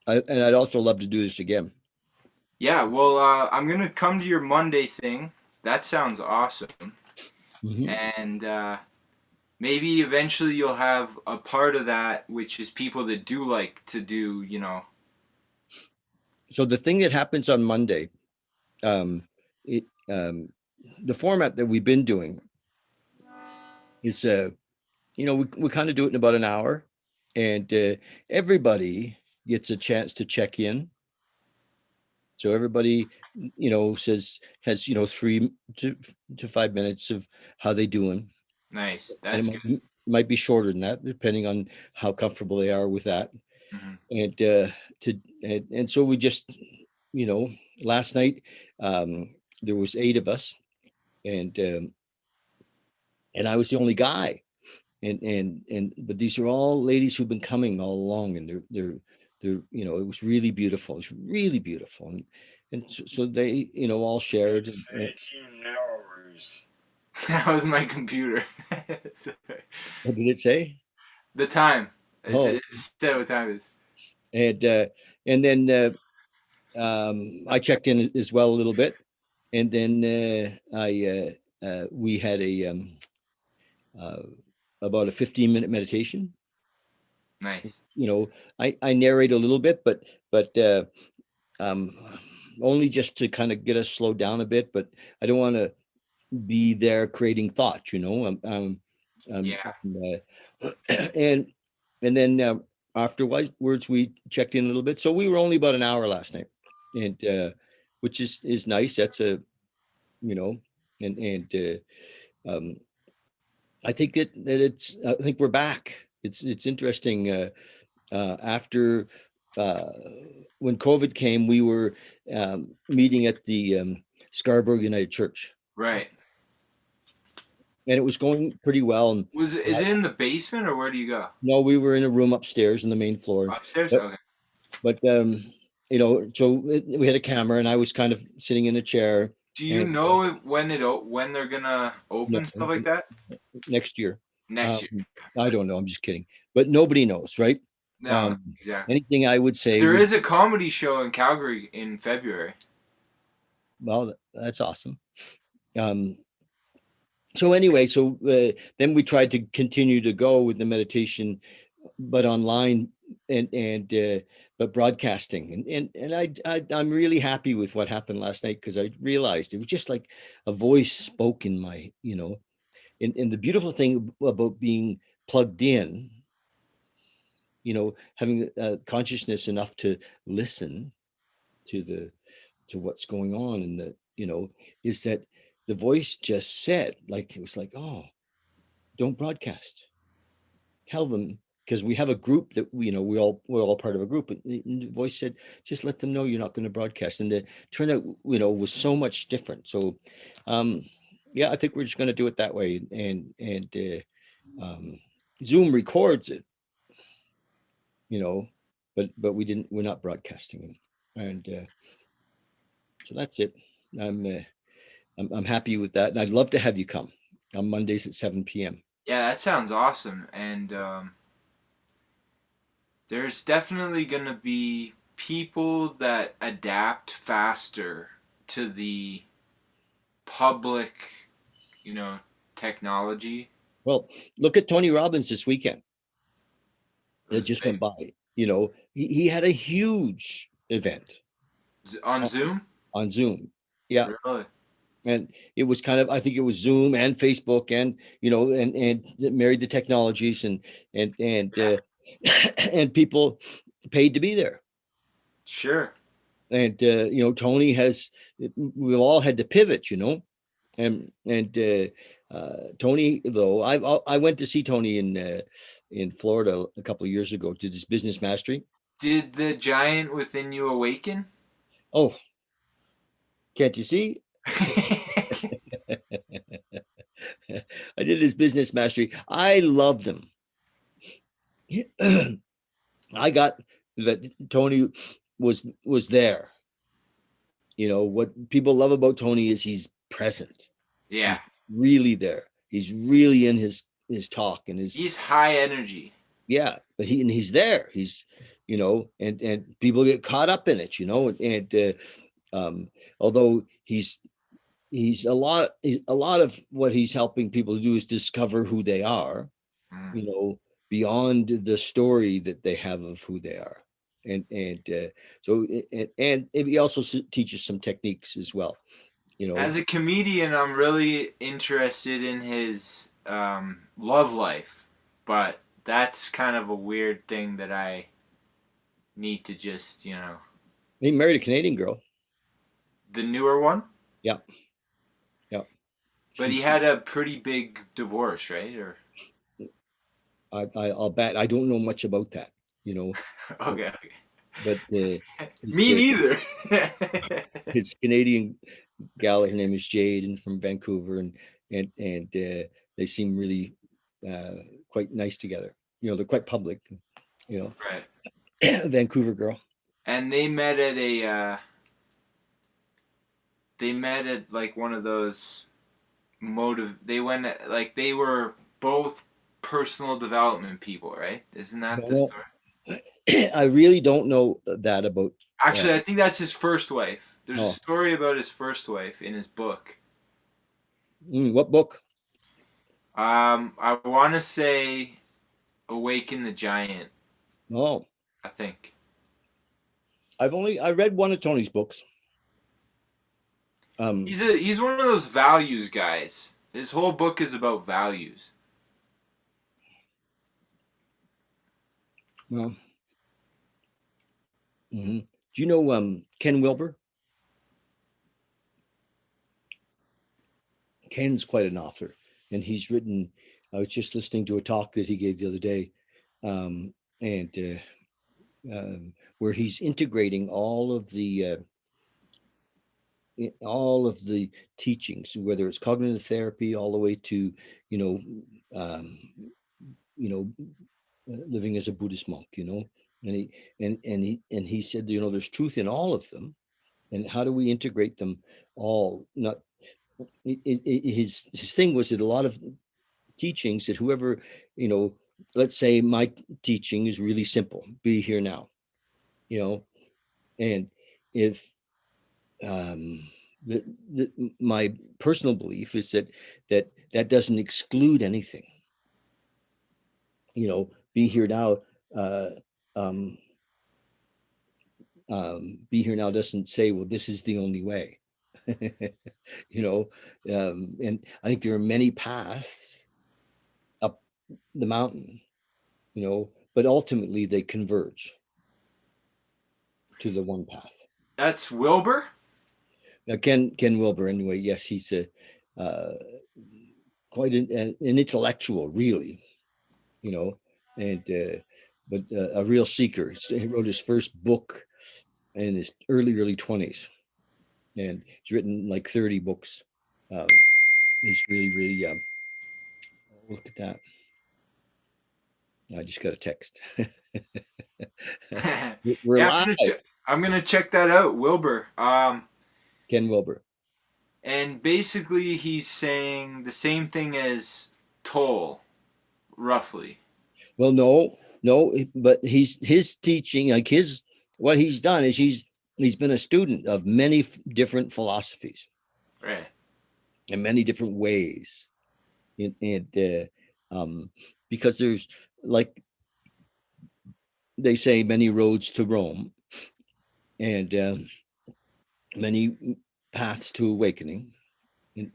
And I'd also love to do this again.
Yeah, well, I'm gonna come to your Monday thing. That sounds awesome.
Hmm.
And maybe eventually you'll have a part of that, which is people that do like to do,
So the thing that happens on Monday, um, it the format that we've been doing is, we kind of do it in about an hour, and everybody gets a chance to check in. So everybody, says has 3 to 5 minutes of how they doing,
nice.
and
That's good.
might be shorter than that, depending on how comfortable they are with that.
Hmm.
And so we just, you know, last night, there was 8 of us, and I was the only guy, and but these are all ladies who've been coming all along, and they're it was really beautiful. It's really beautiful, and so they, all shared.
It's 18 hours.
That was my computer. Sorry.
What did it say?
The time.
Oh,
It said what time it is.
and uh, and then I checked in as well a little bit, and then we had a uh, about a 15-minute meditation.
Nice.
You know, I narrate a little bit, but um, only just to kind of get us slowed down a bit. But I don't want to be there creating thoughts. You know,
Yeah.
and then afterwards we checked in a little bit. So we were only about an hour last night, and which is nice. That's a you know, and I think I think we're back. It's interesting. After uh, when COVID came, we were meeting at the Scarborough United Church,
Right.
and it was going pretty well. And
Is it in the basement or where do you go?
no, we were in a room upstairs in the main floor,
Upstairs?
but
Okay.
but so we had a camera, and I was kind of sitting in a chair,
Do you
and
know when they're gonna
no,
open stuff like that?
next year.
Next year.
I don't know. I'm just kidding, but nobody knows, right?
No,
Um,
exactly.
Anything I would say
There
would
is a comedy show in Calgary in February.
well, that's awesome. Um, so anyway, then we tried to continue to go with the meditation, but online and but broadcasting, I'm really happy with what happened last night, because I realized it was just like a voice spoke in my, and the beautiful thing about being plugged in, having consciousness enough to listen to what's going on, and is that the voice just said, like, it was like, oh, don't broadcast, tell them, because we have a group that we're all part of a group, and the voice said, just let them know you're not going to broadcast, and the turnout was so much different. So yeah, I think we're just going to do it that way, and Zoom records it, but we're not broadcasting them, and so that's it. I'm happy with that, and I'd love to have you come on Mondays at 7 p.m.
Yeah, that sounds awesome. And there's definitely going to be people that adapt faster to the public, technology.
Well, look at Tony Robbins this weekend. It
That's
just
big.
went by. He had a huge event
On Zoom?
on Zoom. Yeah.
Really?
And it was kind of, I think it was Zoom and Facebook, and and married the technologies, and and people paid to be there.
Sure.
And Tony has, we've all had to pivot, and Tony, though, I went to see Tony in Florida a couple of years ago, did his business mastery.
Did the giant within you awaken?
Oh, can't you see? I did his business mastery. I loved him. I got that Tony was there. What people love about Tony is he's present.
Yeah.
He's really there. He's really in his talk and his,
He's high energy.
yeah, but he's there. He's, and people get caught up in it, and although he's a lot of what he's helping people do is discover who they are,
Mm.
beyond the story that they have of who they are. And he also teaches some techniques as well,
As a comedian, I'm really interested in his love life, but that's kind of a weird thing that I need to just,
he married a Canadian girl.
the newer one.
Yeah. Yeah.
But he
She's,
had a pretty big divorce, right? Or
I'll bet. I don't know much about that,
okay,
but
me neither.
his Canadian gal, her name is Jade, and from Vancouver, and they seem really quite nice together. They're quite public,
Right.
Vancouver girl.
And they met at like one of those they went like they were both personal development people, right? Isn't that the
Well,
story?
I really don't know that about.
Actually, I think that's his first wife. There's a
Oh,
story about his first wife in his book.
what book?
I want to say Awaken the Giant.
Oh,
I think.
I read one of Tony's books.
He's one of those values guys. His whole book is about values.
Well, mhm. Do you know Ken Wilber? Ken's quite an author, and he's written. I was just listening to a talk that he gave the other day, um, and where he's integrating all of the teachings, whether it's cognitive therapy, all the way to you know, um, you know, living as a Buddhist monk. And he said, there's truth in all of them, and how do we integrate them all? Not his thing was that a lot of teachings that whoever, you know, let's say my teaching is really simple: be here now, you know, and if um, my personal belief is that doesn't exclude anything, be here now. Uh, um, be here now doesn't say, well, this is the only way. you know, and I think there are many paths up the mountain, but ultimately they converge to the one path.
That's Wilbur?
Now, Ken Wilber, anyway, yes, he's uh, quite an intellectual, really, and but a real seeker. He wrote his first book in his early 20s, and he's written like 30 books. Um, he's really look at that. I just got a text. We're
Yeah,
live.
I'm gonna check that out, Wilbur.
Ken Wilber.
And basically he's saying the same thing as Toll, roughly.
Well, no, but his teaching, like what he's done is he's been a student of many different philosophies
Right.
in many different ways, and because there's, like they say, many roads to Rome, and many paths to awakening, and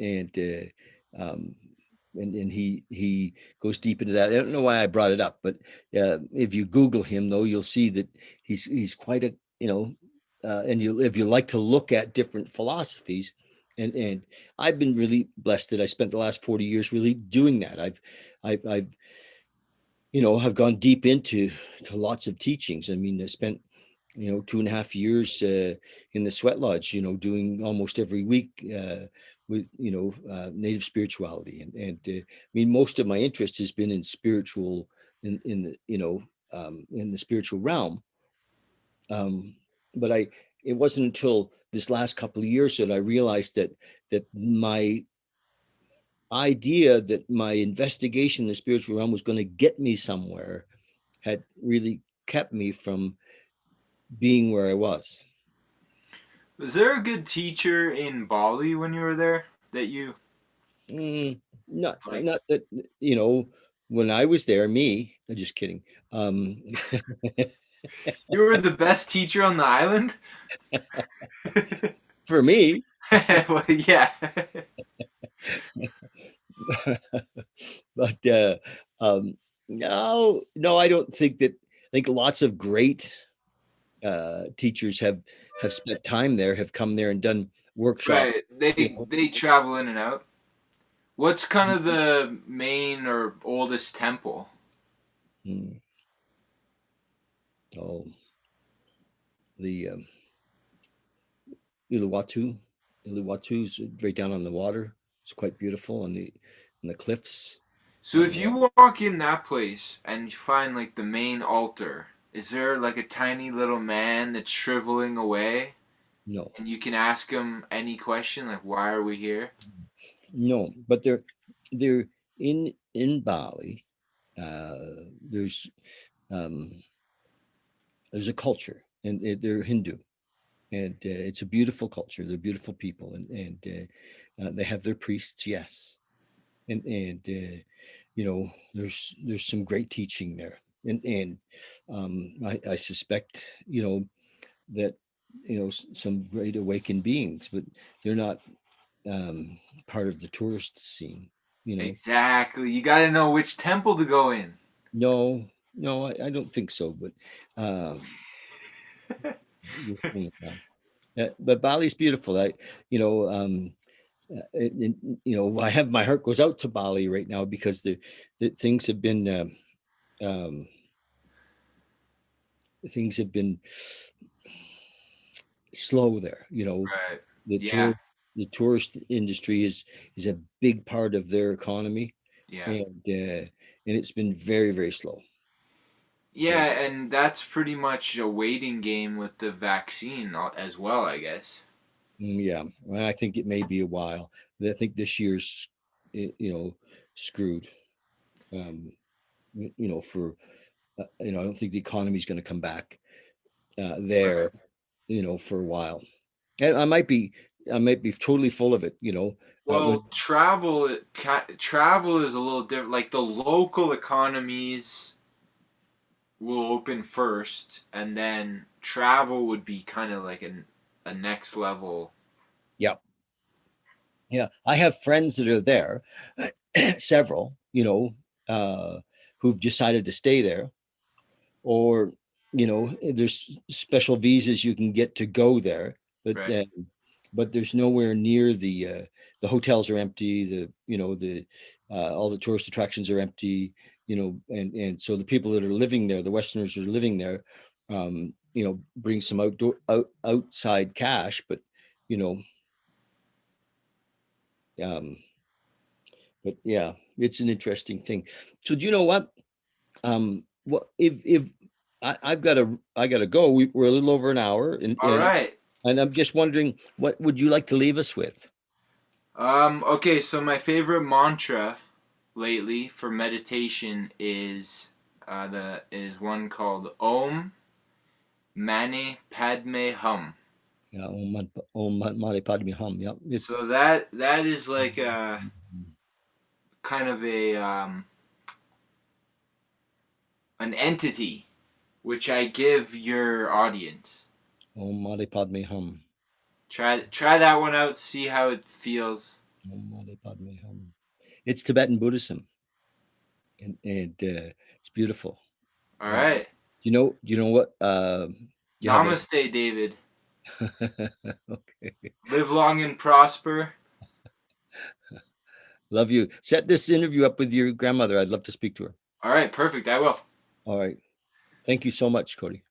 and he goes deep into that. I don't know why I brought it up, but if you Google him, though, you'll see that he's quite a, and if you like to look at different philosophies, and I've been really blessed that I spent the last 40 years really doing that. I've have gone deep into lots of teachings. I mean, I spent 2.5 years in the sweat lodge, doing almost every week with native spirituality, and I mean, most of my interest has been in spiritual, in the in the spiritual realm. But it wasn't until this last couple of years that I realized that my idea that my investigation in the spiritual realm was going to get me somewhere had really kept me from being where I was.
Was there a good teacher in Bali when you were there that you
Not
like?
not that, when I was there, I'm just kidding. Um,
You were the best teacher on the island?
for me,
Well, yeah.
but no, I don't think that. I think lots of great teachers have spent time there, have come there and done workshops.
Right.
You
They travel in and out. What's kind of the main or oldest temple?
mm, oh, the Uluwatu, Uluwatu's right down on the water. It's quite beautiful on the cliffs.
So if you walk in that place and you find like the main altar, is there like a tiny little man that's shriveling away
No,
and you can ask him any question like why are we here?
no, but they're in Bali. There's um, there's a culture, and they're Hindu, and it's a beautiful culture. They're beautiful people, and they have their priests, yes, and there's some great teaching there. and I suspect, that, some great awakened beings, but they're not part of the tourist scene.
Exactly. You got to know which temple to go in.
No, no, I don't think so. But but Bali's beautiful. I have my heart goes out to Bali right now because the um, things have been slow there.
Right.
The
Yeah.
tour the tourist industry is a big part of their economy,
Yeah.
and it's been very, very slow.
Yeah, and that's pretty much a waiting game with the vaccine as well, I guess.
Yeah, and I think it may be a while. I think this year's, screwed. Um, for I don't think the economy is going to come back there, for a while. And I might be totally full of it. When
Well, travel is a little different. Like the local economies will open first, and then travel would be kind of like a next level.
Yeah, yeah, I have friends that are there, several, who've decided to stay there, or there's special visas you can get to go there, but
Right.
there's nowhere near the hotels are empty, the all the tourist attractions are empty, and so the people that are living there, the Westerners are living there, bring some outside cash, but you know um but yeah, it's an interesting thing. So do you know what if I gotta go. We're a little over an hour, and
All right.
I'm just wondering, what would you like to leave us with?
Okay, so my favorite mantra lately for meditation is one called Om Mani Padme Hum.
Yeah, Mani Padme Hum. Yeah, it's
So that is like a kind of an entity which I give your audience.
Mani Padme Hum.
Try that one out. See how it feels.
Mani Padme Hum. It's Tibetan Buddhism, and it's beautiful.
All
Uh,
right.
do you know what? You have
Namaste, David.
okay.
Live long and prosper.
Love you. Set this interview up with your grandmother. I'd love to speak to her.
All right, perfect. I will.
All right. Thank you so much, Cody.